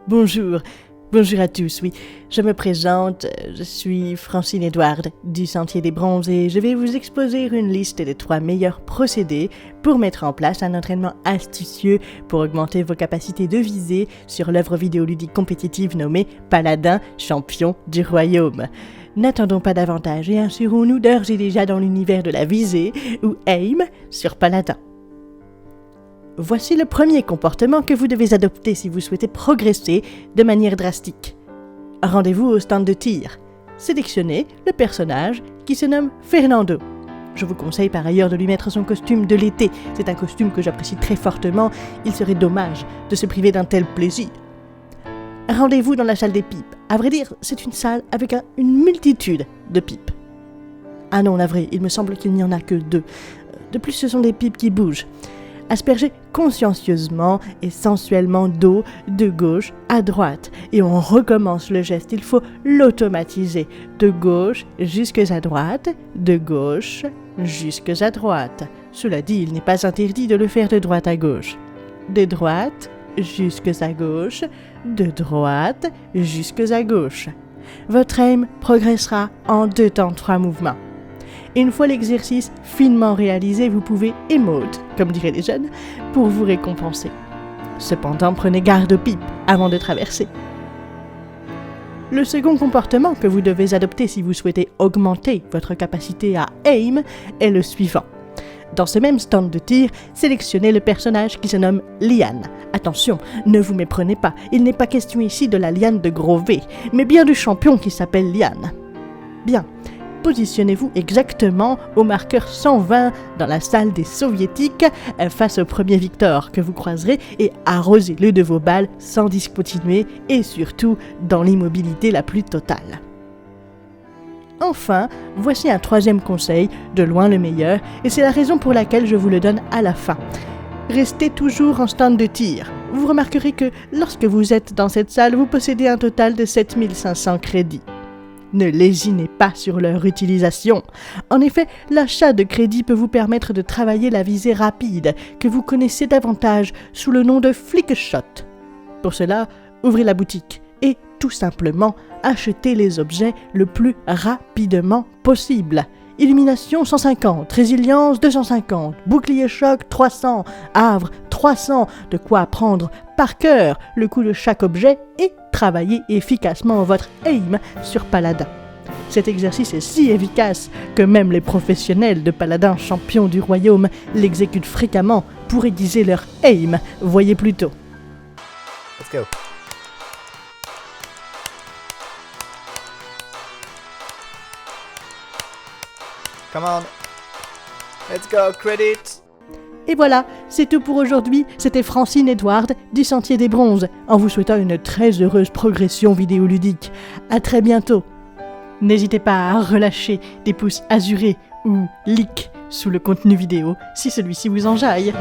Bonjour, bonjour à tous, oui. Je me présente, je suis Francine Edward du Sentier des Bronzes et je vais vous exposer une liste des 3 meilleurs procédés pour mettre en place un entraînement astucieux pour augmenter vos capacités de visée sur l'œuvre vidéoludique compétitive nommée Paladin, champion du royaume. N'attendons pas davantage et insérons-nous d'ores et déjà dans l'univers de la visée ou aim sur Paladin. Voici le premier comportement que vous devez adopter si vous souhaitez progresser de manière drastique. Rendez-vous au stand de tir. Sélectionnez le personnage qui se nomme Fernando. Je vous conseille par ailleurs de lui mettre son costume de l'été. C'est un costume que j'apprécie très fortement. Il serait dommage de se priver d'un tel plaisir. Rendez-vous dans la salle des pipes. À vrai dire, c'est une salle avec une multitude de pipes. Ah non, navré, il me semble qu'il n'y en a que 2. De plus, ce sont des pipes qui bougent. Aspergez consciencieusement et sensuellement d'eau de gauche à droite. Et on recommence le geste, il faut l'automatiser. De gauche jusque à droite, de gauche jusque à droite. Cela dit, il n'est pas interdit de le faire de droite à gauche. De droite jusque à gauche, de droite jusque à gauche. Votre aim progressera en 2 temps 3 mouvements. Une fois l'exercice finement réalisé, vous pouvez emote, comme diraient les jeunes, pour vous récompenser. Cependant, prenez garde aux pipes avant de traverser. Le second comportement que vous devez adopter si vous souhaitez augmenter votre capacité à aim est le suivant. Dans ce même stand de tir, sélectionnez le personnage qui se nomme Liane. Attention, ne vous méprenez pas, il n'est pas question ici de la liane de gros V, mais bien du champion qui s'appelle Liane. Bien. Positionnez-vous exactement au marqueur 120 dans la salle des soviétiques face au premier Victor que vous croiserez et arrosez-le de vos balles sans discontinuer et surtout dans l'immobilité la plus totale. Enfin, voici un 3e conseil, de loin le meilleur, et c'est la raison pour laquelle je vous le donne à la fin. Restez toujours en stand de tir. Vous remarquerez que lorsque vous êtes dans cette salle, vous possédez un total de 7500 crédits. Ne lésinez pas sur leur utilisation. En effet, l'achat de crédits peut vous permettre de travailler la visée rapide, que vous connaissez davantage sous le nom de Flickshot. Pour cela, ouvrez la boutique et, tout simplement, achetez les objets le plus rapidement possible. Illumination 150, résilience 250, bouclier choc 300, havre 300, de quoi apprendre par cœur le coup de chaque objet et travailler efficacement votre aim sur Paladin. Cet exercice est si efficace que même les professionnels de Paladin champions du royaume l'exécutent fréquemment pour aiguiser leur aim. Voyez plutôt. Let's go. Come on. Let's go, credit. Et voilà, c'est tout pour aujourd'hui. C'était Francine Edward du Sentier des Bronzes, en vous souhaitant une très heureuse progression vidéoludique. À très bientôt. N'hésitez pas à relâcher des pouces azurés ou likes sous le contenu vidéo si celui-ci vous enjaille.